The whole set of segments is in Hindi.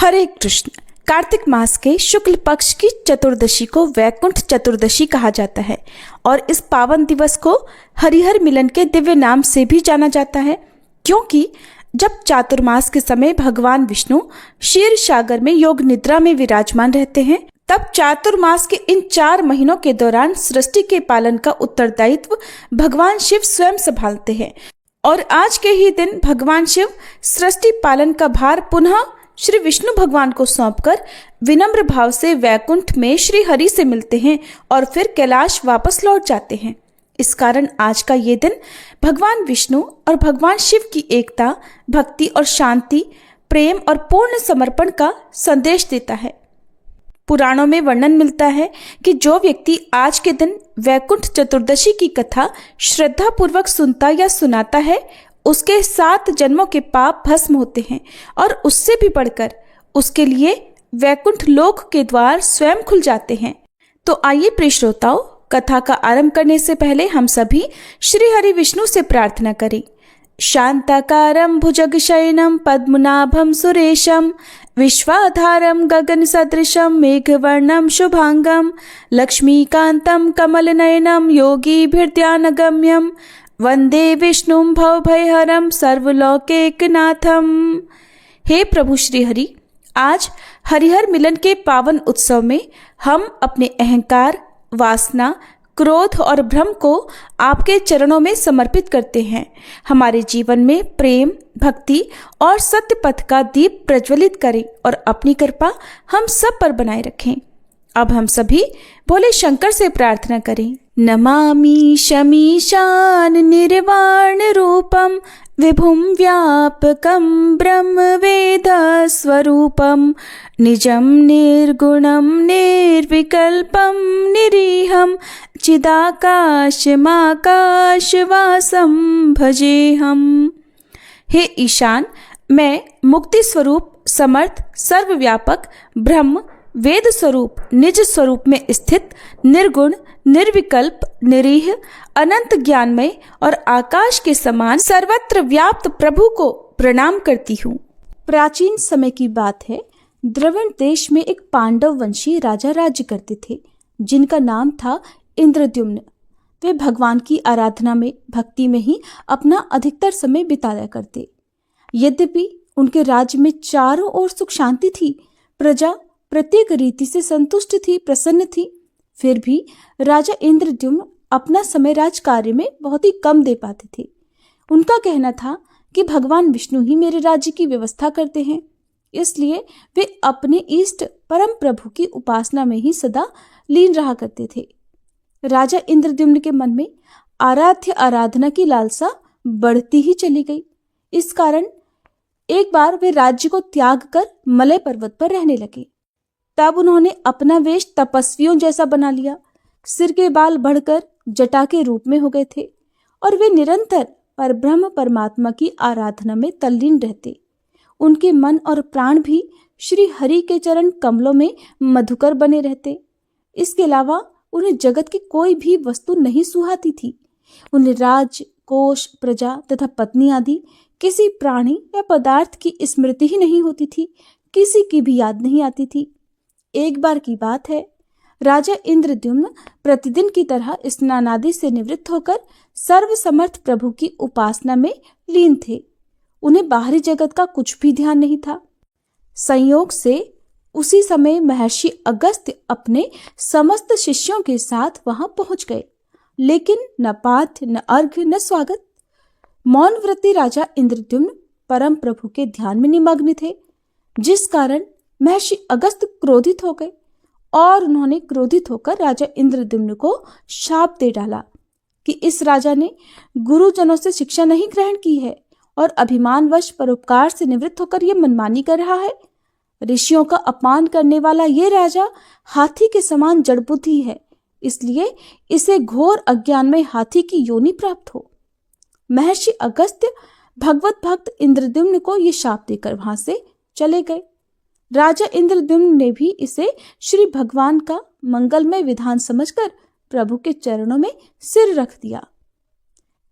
हरे कृष्ण। कार्तिक मास के शुक्ल पक्ष की चतुर्दशी को वैकुंठ चतुर्दशी कहा जाता है और इस पावन दिवस को हरिहर मिलन के दिव्य नाम से भी जाना जाता है, क्योंकि जब चातुर्मास के समय भगवान विष्णु क्षीर सागर में योग निद्रा में विराजमान रहते हैं, तब चातुर्मास के इन 4 महीनों के दौरान सृष्टि के पालन का उत्तरदायित्व भगवान शिव स्वयं संभालते हैं और आज के ही दिन भगवान शिव सृष्टि पालन का भार पुनः श्री विष्णु भगवान को सौंपकर विनम्र भाव से वैकुंठ में श्री हरि से मिलते हैं और फिर कैलाश वापस लौट जाते हैं। इस कारण आज का ये दिन भगवान विष्णु और भगवान शिव की एकता, भक्ति और शांति, प्रेम और पूर्ण समर्पण का संदेश देता है। पुराणों में वर्णन मिलता है कि जो व्यक्ति आज के दिन वैकुंठ चतुर्दशी की कथा श्रद्धा पूर्वक सुनता या सुनाता है, उसके 7 जन्मों के पाप भस्म होते हैं और उससे भी बढ़कर उसके लिए वैकुंठ लोक के द्वार स्वयं खुल जाते हैं। तो आइए प्रिय श्रोताओं, कथा का आरंभ करने से पहले हम सभी श्री हरि विष्णु से प्रार्थना करें। शांताकारं भुजगशयनं पद्मनाभं सुरेशं विश्वाधारं गगन सदृशं मेघवर्णं शुभांगं लक्ष्मीकान्तं कमलनयनं योगीभिर्ध्यानगम्यं वंदे विष्णुं भवभयहरं सर्वलोकैकनाथं। हे प्रभु श्री हरि, आज हरिहर मिलन के पावन उत्सव में हम अपने अहंकार, वासना, क्रोध और भ्रम को आपके चरणों में समर्पित करते हैं। हमारे जीवन में प्रेम, भक्ति और सत्य पथ का दीप प्रज्वलित करें और अपनी कृपा हम सब पर बनाए रखें। अब हम सभी भोले शंकर से प्रार्थना करें। नमामि शमीशान निर्वाण रूपम विभुम व्यापकम ब्रह्म वेद स्वरूपम निजम निर्गुणम निर्विकल्पम निरीहम चिदाकाशमाकाशवासम भजेहम। हे ईशान, मैं मुक्ति स्वरूप, समर्थ, सर्वव्यापक, ब्रह्म, वेद स्वरूप, निज स्वरूप में स्थित, निर्गुण, निर्विकल्प, निरीह, अनंत ज्ञानमय और आकाश के समान सर्वत्र व्याप्त प्रभु को प्रणाम करती हूँ। प्राचीन समय की बात है। द्रविड़ देश में एक पांडव वंशी राजा राज्य करते थे, जिनका नाम था इंद्रद्युम्न। वे भगवान की आराधना में, भक्ति में ही अपना अधिकतर समय बिताया करते। यद्यपि उनके राज्य में चारों ओर सुख शांति थी, प्रजा प्रत्येक रीति से संतुष्ट थी, प्रसन्न थी, फिर भी राजा इंद्रद्युम्न अपना समय राज कार्य में बहुत ही कम दे पाते थे। उनका कहना था कि भगवान विष्णु ही मेरे राज्य की व्यवस्था करते हैं, इसलिए वे अपने इष्ट परम प्रभु की उपासना में ही सदा लीन रहा करते थे। राजा इंद्रद्युम्न के मन में आराध्य आराधना की लालसा बढ़ती ही चली गई। इस कारण एक बार वे राज्य को त्याग कर मलय पर्वत पर रहने लगे। तब उन्होंने अपना वेश तपस्वियों जैसा बना लिया। सिर के बाल बढ़कर जटा के रूप में हो गए थे और वे निरंतर परब्रह्म परमात्मा की आराधना में तल्लीन रहते। उनके मन और प्राण भी श्री हरि के चरण कमलों में मधुकर बने रहते। इसके अलावा उन्हें जगत की कोई भी वस्तु नहीं सुहाती थी। उन्हें राज, कोष, प्रजा तथा पत्नी आदि किसी प्राणी या पदार्थ की स्मृति ही नहीं होती थी, किसी की भी याद नहीं आती थी। एक बार की बात है, राजा इंद्रद्युम्न प्रतिदिन की तरह स्नानादि से निवृत्त होकर सर्वसमर्थ प्रभु की उपासना में लीन थे। उन्हें बाहरी जगत का कुछ भी ध्यान नहीं था। संयोग से उसी समय महर्षि अगस्त्य अपने समस्त शिष्यों के साथ वहां पहुंच गए, लेकिन न पाठ, न अर्घ्य, न स्वागत। मौन व्रती राजा इंद्रद्युम्न परम प्रभु के ध्यान में निमग्न थे, जिस कारण महर्षि अगस्त्य क्रोधित हो गए और उन्होंने क्रोधित होकर राजा इंद्रद्युम्न को शाप दे डाला कि इस राजा ने गुरुजनों से शिक्षा नहीं ग्रहण की है और अभिमानवश परोपकार से निवृत्त होकर यह मनमानी कर रहा है। ऋषियों का अपमान करने वाला ये राजा हाथी के समान जड़बुद्धि है, इसलिए इसे घोर अज्ञान में हाथी की योनि प्राप्त हो। महर्षि अगस्त्य भगवत भक्त इंद्रद्युम्न को यह शाप देकर वहां से चले गए। राजा इंद्रद्युम्न ने भी इसे श्री भगवान का मंगलमय विधान समझकर प्रभु के चरणों में सिर रख दिया।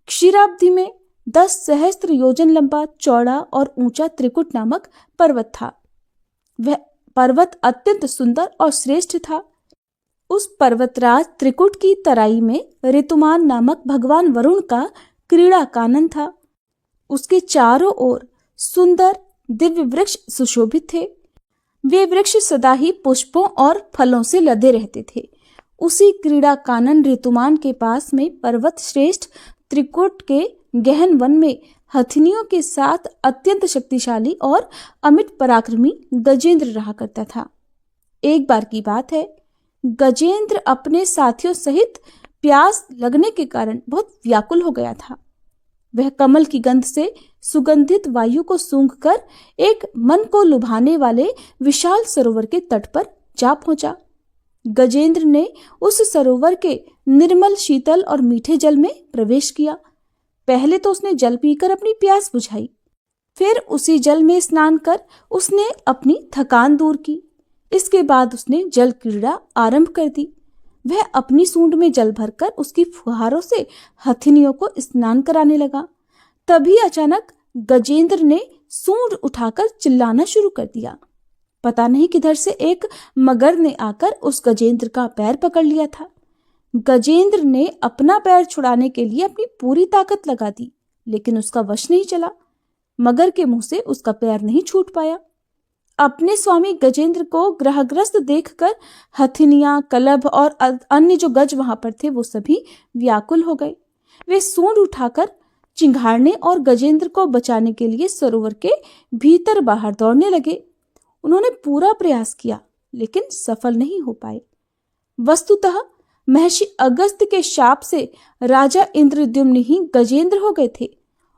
क्षीराब्दी में 10 सहस्त्र योजन लंबा, चौड़ा और ऊंचा त्रिकुट नामक पर्वत था। वह पर्वत अत्यंत सुंदर और श्रेष्ठ था। उस पर्वतराज त्रिकुट की तराई में ऋतुमान नामक भगवान वरुण का क्रीड़ा कानन था। उसके चारों ओर सुंदर दिव्य वृक्ष सुशोभित थे। वे वृक्ष सदा ही पुष्पों और फलों से लदे रहते थे। उसी क्रीड़ा कानन ऋतुमान के पास में पर्वत श्रेष्ठ त्रिकुट के गहन वन में हथिनियों के साथ अत्यंत शक्तिशाली और अमिट पराक्रमी गजेंद्र रहा करता था। एक बार की बात है, गजेंद्र अपने साथियों सहित प्यास लगने के कारण बहुत व्याकुल हो गया था। वह कमल की गंध से सुगंधित वायु को सूंघकर एक मन को लुभाने वाले विशाल सरोवर के तट पर जा पहुंचा। गजेंद्र ने उस सरोवर के निर्मल शीतल और मीठे जल में प्रवेश किया। पहले तो उसने जल पीकर अपनी प्यास बुझाई, फिर उसी जल में स्नान कर उसने अपनी थकान दूर की। इसके बाद उसने जल क्रीड़ा आरंभ कर दी। वह अपनी सूंड में जल भरकर उसकी फुहारों से हथिनियों को स्नान कराने लगा। तभी अचानक गजेंद्र ने सूंड उठाकर चिल्लाना शुरू कर दिया। पता नहीं किधर से एक मगर ने आकर उस गजेंद्र का पैर पकड़ लिया था। गजेंद्र ने अपना पैर छुड़ाने के लिए अपनी पूरी ताकत लगा दी, लेकिन उसका वश नहीं चला। मगर के मुंह से उसका पैर नहीं छूट पाया। अपने स्वामी गजेंद्र को ग्रहग्रस्त देखकर हथिनियां, कलभ और अन्य जो गज वहां पर थे वो सभी व्याकुल हो गए। वे सूंड उठाकर चिंघाड़ने और गजेंद्र को बचाने के लिए सरोवर के भीतर बाहर दौड़ने लगे। उन्होंने पूरा प्रयास किया, लेकिन सफल नहीं हो पाए। वस्तुतः महर्षि अगस्त्य के शाप से राजा इंद्रद्युम्न ही गजेंद्र हो गए थे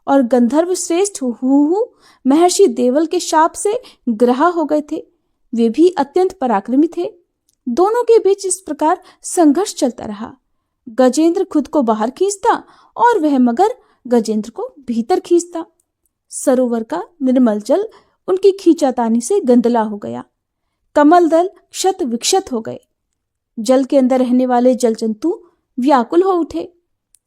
और गंधर्व श्रेष्ठ हुहु महर्षि देवल के शाप से ग्रह हो गए थे। वे भी अत्यंत पराक्रमी थे। दोनों के बीच इस प्रकार संघर्ष चलता रहा। गजेंद्र खुद को बाहर खींचता और वह मगर गजेंद्र को भीतर खींचता। सरोवर का निर्मल जल उनकी खींचातानी से गंदला हो गया। कमल दल क्षत विक्षत हो गए। जल के अंदर रहने वाले जल जंतु व्याकुल हो उठे।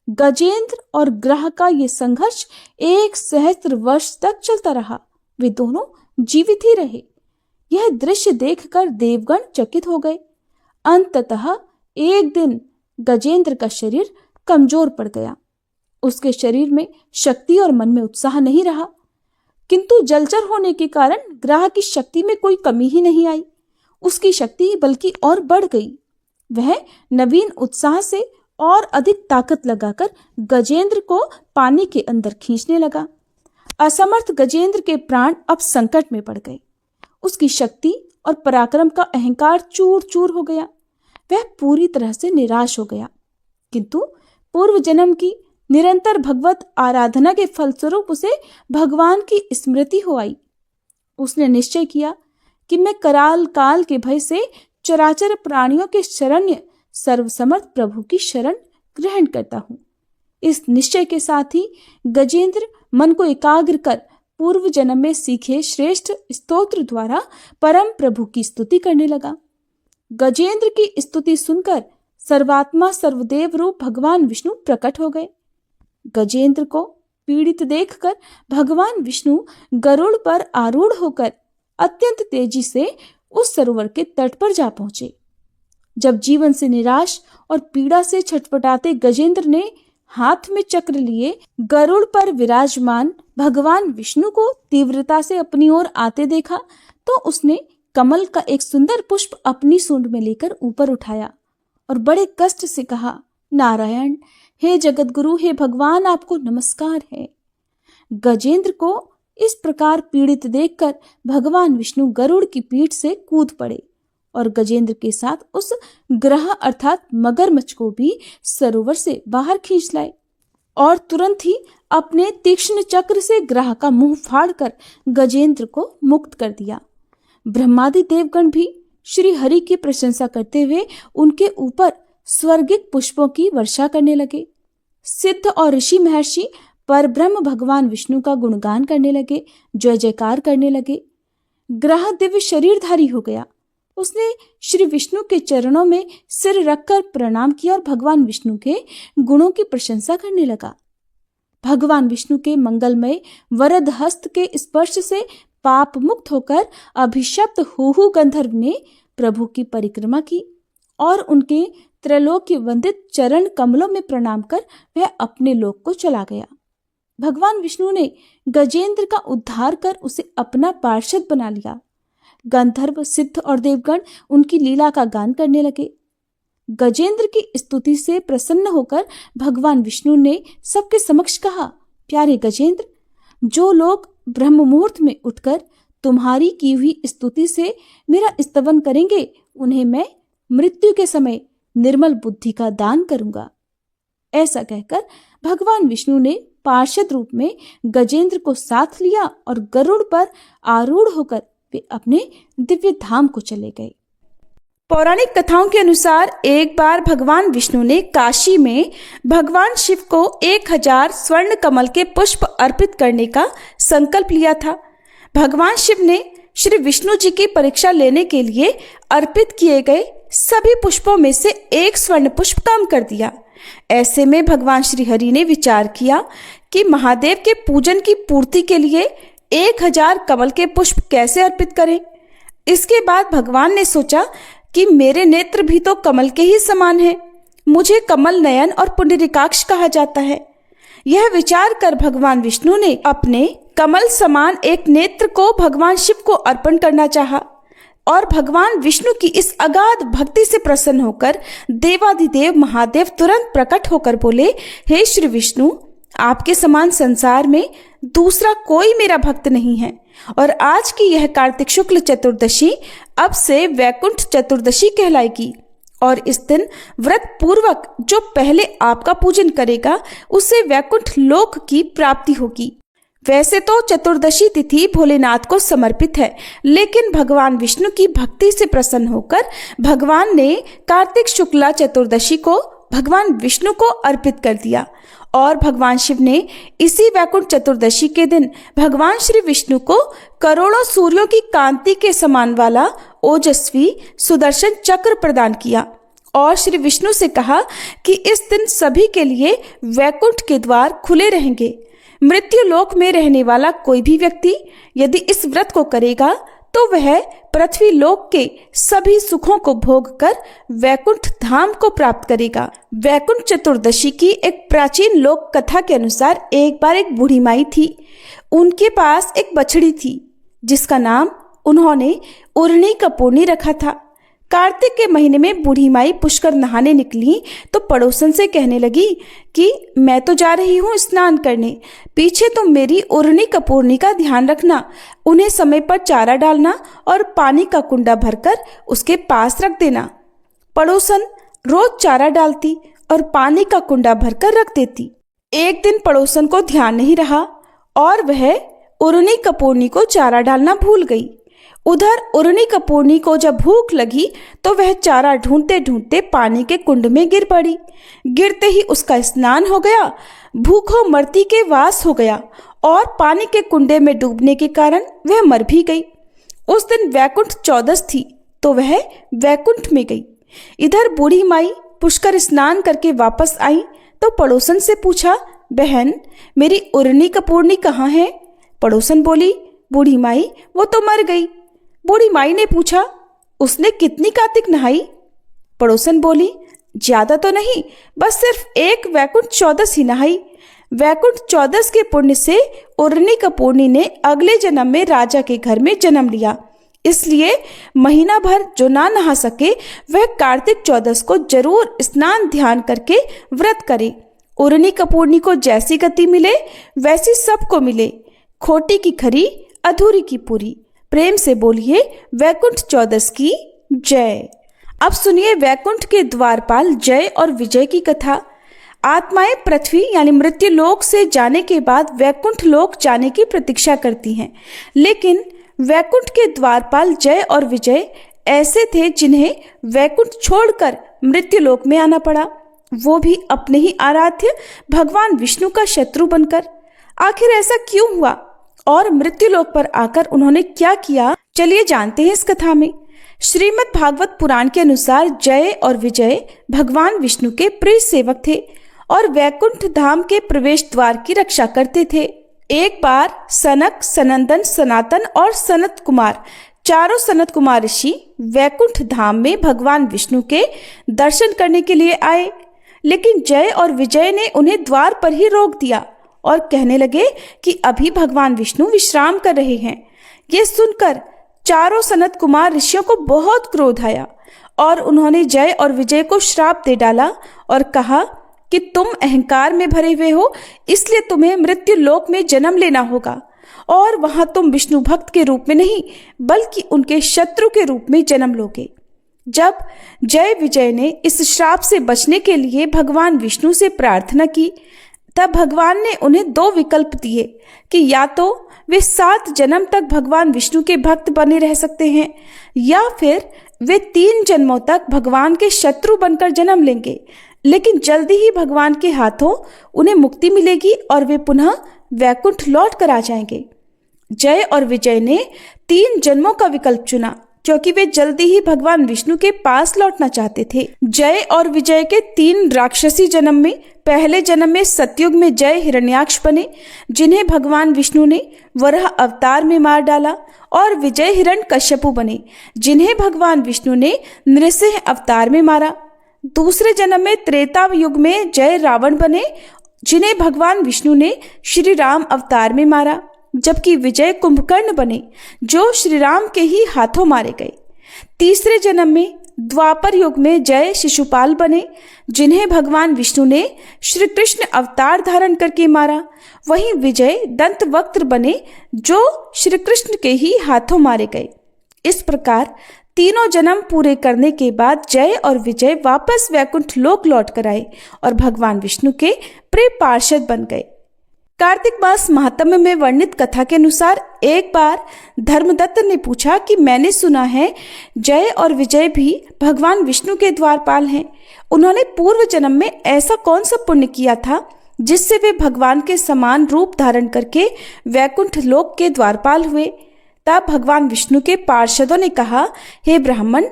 गजेंद्र और ग्रह का ये संघर्ष 1 सहस्त्र वर्ष तक चलता रहा। वे दोनों जीवित ही रहे। यह दृश्य देखकर देवगण चकित हो गए। अंततः एक दिन गजेंद्र का शरीर कमजोर पड़ गया। उसके शरीर में शक्ति और मन में उत्साह नहीं रहा, किंतु जलचर होने के कारण ग्रह की शक्ति में कोई कमी ही नहीं आई। उसकी शक्ति बल्कि और बढ़ गई। वह नवीन उत्साह से और अधिक ताकत लगाकर गजेंद्र को पानी के अंदर खींचने लगा। असमर्थ गजेंद्र के प्राण अब संकट में पड़ गए। उसकी शक्ति और पराक्रम का अहंकार चूर चूर हो गया। वह पूरी तरह से निराश हो गया। किंतु पूर्व जन्म की निरंतर भगवत आराधना के फलस्वरूप उसे भगवान की स्मृति हो आई। उसने निश्चय किया कि मैं कराल काल के भय से चराचर प्राणियों के शरण्य सर्वसमर्थ प्रभु की शरण ग्रहण करता हूँ। इस निश्चय के साथ ही गजेंद्र मन को एकाग्र कर पूर्व जन्म में सीखे श्रेष्ठ स्तोत्र द्वारा परम प्रभु की स्तुति करने लगा। गजेंद्र की स्तुति सुनकर सर्वात्मा सर्वदेव रूप भगवान विष्णु प्रकट हो गए। गजेंद्र को पीड़ित देखकर भगवान विष्णु गरुड़ पर आरूढ़ होकर अत्यंत तेजी से उस सरोवर के तट पर जा पहुंचे। जब जीवन से निराश और पीड़ा से छटपटाते गजेंद्र ने हाथ में चक्र लिए गरुड़ पर विराजमान भगवान विष्णु को तीव्रता से अपनी ओर आते देखा, तो उसने कमल का एक सुंदर पुष्प अपनी सूंड में लेकर ऊपर उठाया और बड़े कष्ट से कहा, नारायण, हे जगत गुरु, हे भगवान, आपको नमस्कार है। गजेंद्र को इस प्रकार पीड़ित देखकर भगवान विष्णु गरुड़ की पीठ से कूद पड़े और गजेंद्र के साथ उस ग्रह अर्थात मगरमच्छ को भी सरोवर से बाहर खींच लाए और तुरंत ही अपने तीक्ष्ण चक्र से ग्रह का मुंह फाड़कर गजेंद्र को मुक्त कर दिया। ब्रह्मादि देवगण भी श्री हरि की प्रशंसा करते हुए उनके ऊपर स्वर्गिक पुष्पों की वर्षा करने लगे। सिद्ध और ऋषि महर्षि पर ब्रह्म भगवान विष्णु का गुणगान करने लगे, जय जयकार करने लगे। ग्रह दिव्य शरीरधारी हो गया। उसने श्री विष्णु के चरणों में सिर रखकर प्रणाम किया और भगवान विष्णु के गुणों की प्रशंसा करने लगा। भगवान विष्णु के मंगलमय वरद हस्त के स्पर्श से पाप मुक्त होकर अभिशप्त हुहु गंधर्व ने प्रभु की परिक्रमा की और उनके त्रैलोक्य वंदित चरण कमलों में प्रणाम कर वह अपने लोक को चला गया। भगवान विष्णु ने गजेंद्र का उद्धार कर उसे अपना पार्षद बना लिया। गंधर्व, सिद्ध और देवगण उनकी लीला का गान करने लगे। गजेंद्र की स्तुति से प्रसन्न होकर भगवान विष्णु ने सबके समक्ष कहा, प्यारे गजेंद्र, जो लोग ब्रह्म मुहूर्त में उठकर तुम्हारी की हुई स्तुति से मेरा स्तवन करेंगे, उन्हें मैं मृत्यु के समय निर्मल बुद्धि का दान करूंगा। ऐसा कहकर भगवान विष्णु ने पार्षद रूप में गजेंद्र को साथ लिया और गरुड़ पर आरूढ़ होकर वे अपने दिव्य धाम को चले गए। पौराणिक कथाओं के अनुसार एक बार भगवान विष्णु ने काशी में भगवान शिव को 1000 स्वर्ण कमल के पुष्प अर्पित करने का संकल्प लिया था। भगवान शिव ने श्री विष्णु जी की परीक्षा लेने के लिए अर्पित किए गए सभी पुष्पों में से एक स्वर्ण पुष्प कम कर दिया। ऐसे में भगवान श्री हरि ने विचार किया कि महादेव के पूजन की पूर्ति के लिए 1000 कमल के पुष्प कैसे अर्पित करें। इसके बाद भगवान ने सोचा कि मेरे नेत्र भी तो कमल के ही समान हैं, मुझे कमल नयन और पुंडरीकाक्ष कहा जाता है। यह विचार कर भगवान विष्णु ने अपने कमल समान एक नेत्र को भगवान शिव को अर्पण करना चाहा और भगवान विष्णु की इस अगाध भक्ति से प्रसन्न होकर देवाधिदेव महादेव तुरंत प्रकट होकर बोले, हे श्री विष्णु, आपके समान संसार में दूसरा कोई मेरा भक्त नहीं है और आज की यह कार्तिक शुक्ल चतुर्दशी अब से वैकुंठ चतुर्दशी कहलाएगी और इस दिन व्रत पूर्वक जो पहले आपका पूजन करेगा उसे वैकुंठ लोक की प्राप्ति होगी। वैसे तो चतुर्दशी तिथि भोलेनाथ को समर्पित है, लेकिन भगवान विष्णु की भक्ति से प्रसन्न होकर भगवान ने कार्तिक शुक्ला चतुर्दशी को भगवान विष्णु को अर्पित कर दिया और भगवान शिव ने इसी वैकुंठ चतुर्दशी के दिन भगवान श्री विष्णु को करोड़ों सूर्यों की कांति के समान वाला ओजस्वी सुदर्शन चक्र प्रदान किया और श्री विष्णु से कहा कि इस दिन सभी के लिए वैकुंठ के द्वार खुले रहेंगे। मृत्यु लोक में रहने वाला कोई भी व्यक्ति यदि इस व्रत को करेगा तो वह पृथ्वी लोक के सभी सुखों को भोग कर वैकुंठ धाम को प्राप्त करेगा। वैकुंठ चतुर्दशी की एक प्राचीन लोक कथा के अनुसार एक बार एक बूढ़ी माई थी। उनके पास एक बछड़ी थी जिसका नाम उन्होंने उर्णी कपूर्णी रखा था। कार्तिक के महीने में बूढ़ी माई पुष्कर नहाने निकली तो पड़ोसन से कहने लगी कि मैं तो जा रही हूँ स्नान करने, पीछे तुम मेरी उर्णी कपूर्णी का ध्यान रखना, उन्हें समय पर चारा डालना और पानी का कुंडा भरकर उसके पास रख देना। पड़ोसन रोज चारा डालती और पानी का कुंडा भरकर रख देती। एक दिन पड़ोसन को ध्यान नहीं रहा और वह उर्णी कपूर्णी को चारा डालना भूल गई। उधर उर्णी कपूर्णी को जब भूख लगी तो वह चारा ढूंढते ढूंढते पानी के कुंड में गिर पड़ी। गिरते ही उसका स्नान हो गया, भूखों मरती के वास हो गया और पानी के कुंडे में डूबने के कारण वह मर भी गई। उस दिन वैकुंठ चौदस थी तो वह वैकुंठ में गई। इधर बूढ़ी माई पुष्कर स्नान करके वापस आई तो पड़ोसन से पूछा, बहन मेरी उर्णी कपूर्णी कहाँ है? पड़ोसन बोली, बूढ़ी माई वो तो मर गई। बूढ़ी माई ने पूछा, उसने कितनी कार्तिक नहाई? पड़ोसन बोली, ज्यादा तो नहीं, बस सिर्फ एक वैकुंठ चौदस ही नहाई। वैकुंठ चौदस के पुण्य से उर्णी कपूर्णी ने अगले जन्म में राजा के घर में जन्म लिया, इसलिए महीना भर जो ना नहा सके वह कार्तिक चौदस को जरूर स्नान ध्यान करके व्रत करे। उर्णी कपूर्णी को जैसी गति मिले वैसी सबको मिले। खोटी की खरी, अधूरी की पूरी। प्रेम से बोलिए वैकुंठ चौदस की जय। अब सुनिए वैकुंठ के द्वारपाल जय और विजय की कथा। आत्माएं पृथ्वी यानी मृत्यु लोक से जाने के बाद वैकुंठ लोक जाने की प्रतीक्षा करती हैं, लेकिन वैकुंठ के द्वारपाल जय और विजय ऐसे थे जिन्हें वैकुंठ छोड़कर मृत्यु लोक में आना पड़ा, वो भी अपने ही आराध्य भगवान विष्णु का शत्रु बनकर। आखिर ऐसा क्यों हुआ और मृत्यु लोक पर आकर उन्होंने क्या किया, चलिए जानते हैं इस कथा में। श्रीमद् भागवत पुराण के अनुसार जय और विजय भगवान विष्णु के प्रिय सेवक थे और वैकुंठ धाम के प्रवेश द्वार की रक्षा करते थे। एक बार सनक, सनंदन, सनातन और सनत कुमार, चारों सनत कुमार ऋषि वैकुंठ धाम में भगवान विष्णु के दर्शन करने के लिए आए, लेकिन जय और विजय ने उन्हें द्वार पर ही रोक दिया और कहने लगे कि अभी भगवान विष्णु विश्राम कर रहे हैं। ये सुनकर चारों सनत कुमार ऋषियों को बहुत क्रोध आया और उन्होंने जय और विजय को श्राप दे डाला और कहा कि तुम अहंकार में भरे हुए हो, इसलिए तुम्हें मृत्यु लोक में जन्म लेना होगा और वहां तुम विष्णु भक्त के रूप में नहीं बल्कि उनके शत्रु के रूप में जन्म लोगे। जब जय विजय ने इस श्राप से बचने के लिए भगवान विष्णु से प्रार्थना की, तब भगवान ने उन्हें 2 विकल्प दिए कि या तो वे 7 जन्म तक भगवान विष्णु के भक्त बने रह सकते हैं या फिर वे 3 जन्मों तक भगवान के शत्रु बनकर जन्म लेंगे, लेकिन जल्दी ही भगवान के हाथों उन्हें मुक्ति मिलेगी और वे पुनः वैकुंठ लौट कर आ जाएंगे। जय और विजय ने 3 जन्मों का विकल्प चुना क्योंकि वे जल्दी ही भगवान विष्णु के पास लौटना चाहते थे। जय और विजय के 3 राक्षसी जन्म में, पहले जन्म में सतयुग में जय हिरण्याक्ष बने, जिन्हें भगवान विष्णु ने वराह अवतार में मार डाला, और विजय हिरण्यकश्यपु बने, जिन्हें भगवान विष्णु ने नृसिंह अवतार में मारा। दूसरे जन्म में त्रेता युग में जय रावण बने, जिन्हें भगवान विष्णु ने श्री राम अवतार में मारा, जबकि विजय कुंभकर्ण बने, जो श्री राम के ही हाथों मारे गए। तीसरे जन्म में द्वापर युग में जय शिशुपाल बने, जिन्हें भगवान विष्णु ने श्री कृष्ण अवतार धारण करके मारा। वहीं विजय दंतवक्त्र बने, जो श्री कृष्ण के ही हाथों मारे गए। इस प्रकार तीनों जन्म पूरे करने के बाद जय और विजय वापस वैकुंठ लोक लौट कर आए और भगवान विष्णु के प्रिय पार्षद बन गए। कार्तिक मास महात्म्य में वर्णित कथा के अनुसार एक बार धर्मदत्त ने पूछा कि मैंने सुना है जय और विजय भी भगवान विष्णु के द्वारपाल हैं। उन्होंने पूर्व जन्म में ऐसा कौन सा पुण्य किया था जिससे वे भगवान के समान रूप धारण करके वैकुंठ लोक के द्वारपाल हुए। तब भगवान विष्णु के पार्षदों ने कहा, हे ब्राह्मण,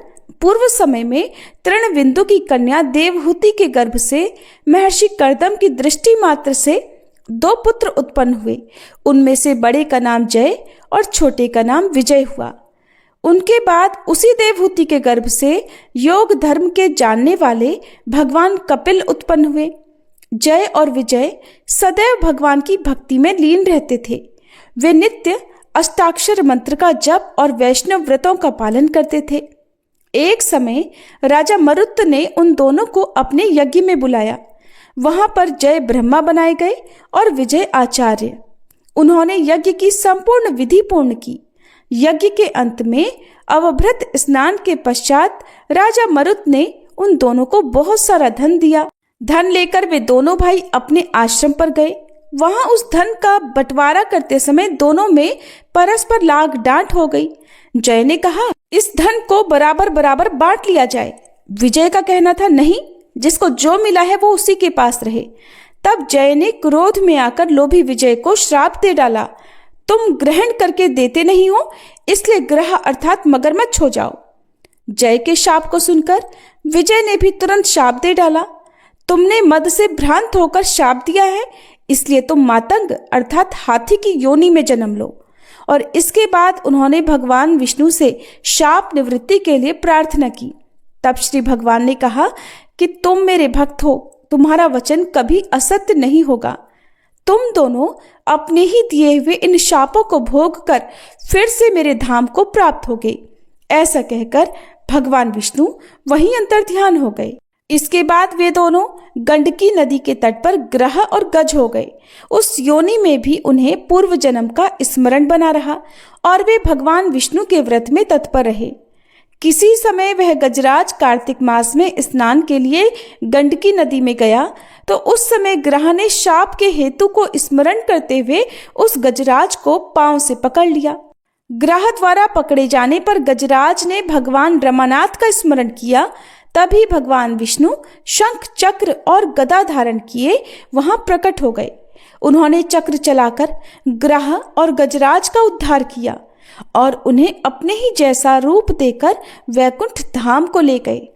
पूर्व समय में तृणबिंदु की कन्या देवहूति के गर्भ से महर्षि कर्दम की दृष्टि मात्र से 2 पुत्र उत्पन्न हुए। उनमें से बड़े का नाम जय और छोटे का नाम विजय हुआ। उनके बाद उसी देवहूति के गर्भ से योग धर्म के जानने वाले भगवान कपिल उत्पन्न हुए। जय और विजय सदैव भगवान की भक्ति में लीन रहते थे। वे नित्य अष्टाक्षर मंत्र का जप और वैष्णव व्रतों का पालन करते थे। एक समय राजा मरुत ने उन दोनों को अपने यज्ञ में बुलाया। वहां पर जय ब्रह्मा बनाए गए और विजय आचार्य। उन्होंने यज्ञ की संपूर्ण विधि पूर्ण की। यज्ञ के अंत में अवभृत स्नान के पश्चात राजा मरुत ने उन दोनों को बहुत सारा धन दिया। धन लेकर वे दोनों भाई अपने आश्रम पर गए। वहां उस धन का बंटवारा करते समय दोनों में परस्पर लाग डांट हो गई। जय ने कहा, इस धन को बराबर बराबर बांट लिया जाए। विजय का कहना था, नहीं, जिसको जो मिला है वो उसी के पास रहे। तब जय ने क्रोध में आकर लोभी विजय को श्राप दे डाला, तुम ग्रहण करके देते नहीं हो, इसलिए ग्रह अर्थात मगरमच्छ हो जाओ। जय के शाप को सुनकर विजय ने भी तुरंत शाप दे डाला, तुमने मद से भ्रांत होकर शाप दिया है, इसलिए तुम मातंग अर्थात हाथी की योनि में जन्म लो। और इसके बाद उन्होंने भगवान विष्णु से शाप निवृत्ति के लिए प्रार्थना की। तब श्री भगवान ने कहा कि तुम मेरे भक्त हो, तुम्हारा वचन कभी असत्य नहीं होगा। तुम दोनों अपने ही दिए हुए इन शापों को भोग कर फिर से मेरे धाम को प्राप्त हो गए। ऐसा कहकर भगवान विष्णु वहीं अंतर्ध्यान हो गए। इसके बाद वे दोनों गंडकी नदी के तट पर ग्रह और गज हो गए। उस योनि में भी उन्हें पूर्व जन्म का स्मरण बना रहा और वे भगवान विष्णु के व्रत में तत्पर रहे। किसी समय वह गजराज कार्तिक मास में स्नान के लिए गंडकी नदी में गया तो उस समय ग्रह ने शाप के हेतु को स्मरण करते हुए उस गजराज को पांव से पकड़ लिया। ग्रह द्वारा पकड़े जाने पर गजराज ने भगवान रमानाथ का स्मरण किया। तभी भगवान विष्णु शंख चक्र और गदा धारण किए वहां प्रकट हो गए। उन्होंने चक्र चलाकर ग्रह और गजराज का उद्धार किया और उन्हें अपने ही जैसा रूप देकर वैकुंठ धाम को ले गए।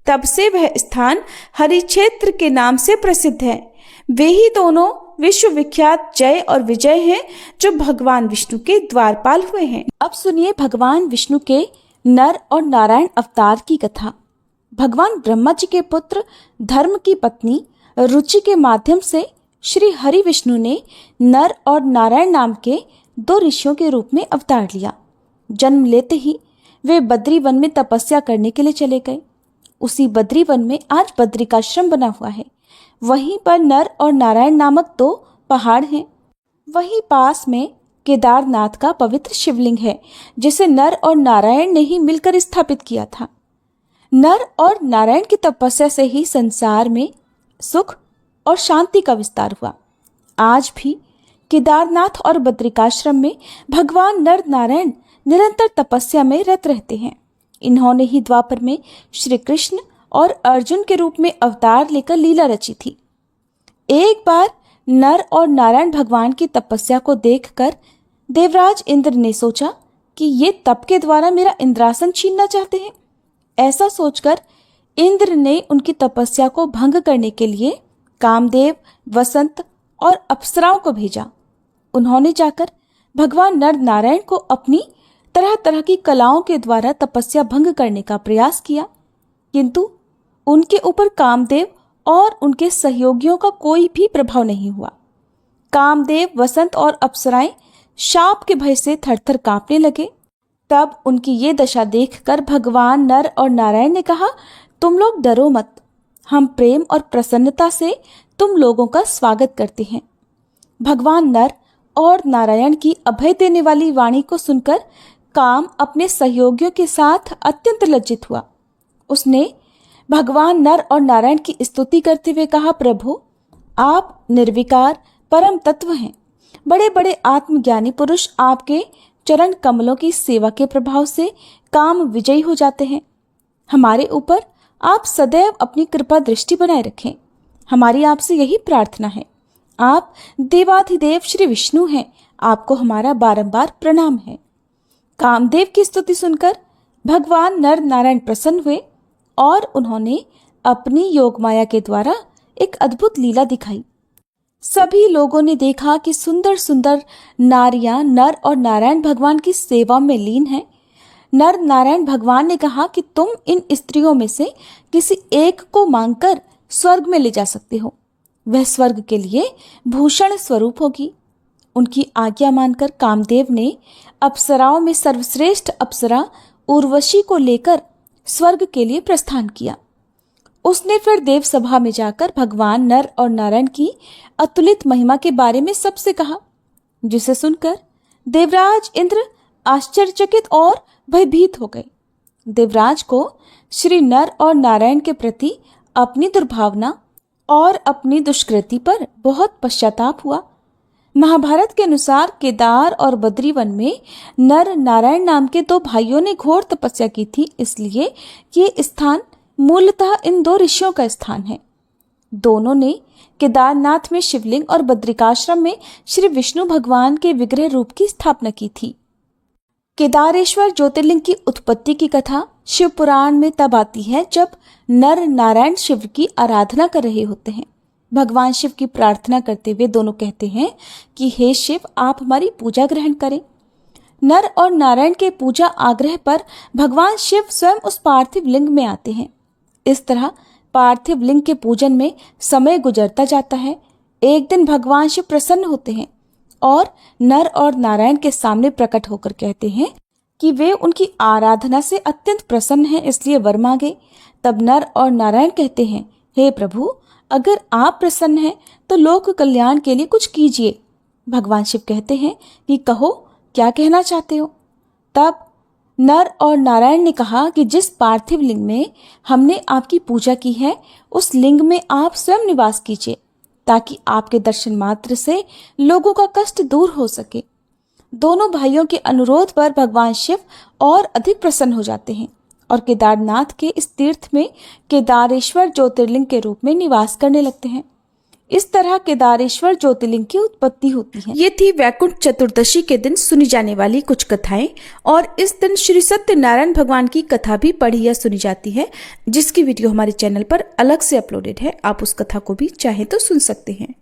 तब से वह स्थान हरिक्षेत्र के नाम से प्रसिद्ध है। वे ही दोनों विश्वविख्यात जय और विजय हैं जो भगवान विष्णु के द्वारपाल हुए हैं। अब सुनिए भगवान विष्णु के नर और नारायण अवतार की कथा। भगवान ब्रह्मा जी के पुत्र धर्म की पत्नी रुचि के माध्यम से श्री हरि विष्णु ने नर और नारायण नाम के 2 ऋषियों के रूप में अवतार लिया। जन्म लेते ही वे बद्री वन में तपस्या करने के लिए चले गए। उसी बद्री वन में आज बद्रिकाश्रम बना हुआ है। वहीं पर नर और नारायण नामक 2 पहाड़ हैं। वहीं पास में केदारनाथ का पवित्र शिवलिंग है, जिसे नर और नारायण ने ही मिलकर स्थापित किया था। नर और नारायण की तपस्या से ही संसार में सुख और शांति का विस्तार हुआ। आज भी केदारनाथ और बद्रिकाश्रम में भगवान नर नारायण निरंतर तपस्या में रत रहते हैं। इन्होंने ही द्वापर में श्री कृष्ण और अर्जुन के रूप में अवतार लेकर लीला रची थी। एक बार नर और नारायण भगवान की तपस्या को देखकर देवराज इंद्र ने सोचा कि ये तप के द्वारा मेरा इंद्रासन छीनना चाहते हैं। ऐसा सोचकर इंद्र ने उनकी तपस्या को भंग करने के लिए कामदेव, वसंत और अप्सराओं को भेजा। उन्होंने जाकर भगवान नर नारायण को अपनी तरह तरह की कलाओं के द्वारा तपस्या भंग करने का प्रयास किया, किंतु उनके ऊपर कामदेव और उनके सहयोगियों का कोई भी प्रभाव नहीं हुआ। कामदेव, वसंत और अप्सराएं शाप के भय से थरथर कांपने लगे। तब उनकी ये दशा देखकर भगवान नर और नारायण ने कहा, तुम लोग डरो मत, हम प्रेम और प्रसन्नता से तुम लोगों का स्वागत करते हैं। भगवान नर और नारायण की अभय देने वाली वाणी को सुनकर काम अपने सहयोगियों के साथ अत्यंत लज्जित हुआ। उसने भगवान नर और नारायण की स्तुति करते हुए कहा, प्रभु आप निर्विकार परम तत्व हैं। बड़े बड़े आत्मज्ञानी पुरुष आपके चरण कमलों की सेवा के प्रभाव से काम विजयी हो जाते हैं। हमारे ऊपर आप सदैव अपनी कृपा दृष्टि बनाए रखें। हमारी आपसे यही प्रार्थना है। आप देवाधिदेव श्री विष्णु हैं। आपको हमारा बारंबार प्रणाम है। कामदेव की स्तुति सुनकर भगवान नर नारायण प्रसन्न हुए और उन्होंने अपनी योगमाया के द्वारा एक अद्भुत लीला दिखाई। सभी लोगों ने देखा कि सुंदर सुंदर नारियां नर और नारायण भगवान की सेवा में लीन हैं। नर नारायण भगवान ने कहा कि तुम इन स्त्रियों में से किसी एक को मांगकर स्वर्ग में ले जा सकते हो। वह स्वर्ग के लिए भूषण स्वरूप होगी। उनकी आज्ञा मानकर कामदेव ने अप्सराओं में सर्वश्रेष्ठ अप्सरा उर्वशी को लेकर स्वर्ग के लिए प्रस्थान किया। उसने फिर देव सभा में जाकर भगवान नर और नारायण की अतुलित महिमा के बारे में सबसे कहा, जिसे सुनकर देवराज इंद्र आश्चर्यचकित और भयभीत हो गए। देवराज को श्री नर और नारायण के प्रति अपनी दुर्भावना और अपनी दुष्कृति पर बहुत पश्चाताप हुआ। महाभारत के अनुसार केदार और बद्री वन में नर नारायण नाम के 2 भाइयों ने घोर तपस्या की थी, इसलिए ये स्थान मूलतः इन 2 ऋषियों का स्थान है। दोनों ने केदारनाथ में शिवलिंग और बद्रिकाश्रम में श्री विष्णु भगवान के विग्रह रूप की स्थापना की थी। केदारेश्वर ज्योतिर्लिंग की उत्पत्ति की कथा शिव पुराण में तब आती है जब नर नारायण शिव की आराधना कर रहे होते हैं। भगवान शिव की प्रार्थना करते हुए दोनों कहते हैं कि हे शिव, आप हमारी पूजा ग्रहण करें। नर और नारायण के पूजा आग्रह पर भगवान शिव स्वयं उस पार्थिव लिंग में आते हैं। इस तरह पार्थिव लिंग के पूजन में समय गुजरता जाता है। एक दिन भगवान शिव प्रसन्न होते हैं और नर और नारायण के सामने प्रकट होकर कहते हैं कि वे उनकी आराधना से अत्यंत प्रसन्न हैं, इसलिए वर मांगे। तब नर और नारायण कहते हैं, हे प्रभु, अगर आप प्रसन्न हैं तो लोक कल्याण के लिए कुछ कीजिए। भगवान शिव कहते हैं कि कहो, क्या कहना चाहते हो। तब नर और नारायण ने कहा कि जिस पार्थिव लिंग में हमने आपकी पूजा की है, उस लिंग में आप स्वयं निवास कीजिए, ताकि आपके दर्शन मात्र से लोगों का कष्ट दूर हो सके। दोनों भाइयों के अनुरोध पर भगवान शिव और अधिक प्रसन्न हो जाते हैं और केदारनाथ के इस तीर्थ में केदारेश्वर ज्योतिर्लिंग के रूप में निवास करने लगते हैं। इस तरह केदारेश्वर ज्योतिर्लिंग की उत्पत्ति होती है। ये थी वैकुंठ चतुर्दशी के दिन सुनी जाने वाली कुछ कथाएं, और इस दिन श्री सत्यनारायण भगवान की कथा भी पढ़ी या सुनी जाती है, जिसकी वीडियो हमारे चैनल पर अलग से अपलोडेड है। आप उस कथा को भी चाहे तो सुन सकते हैं।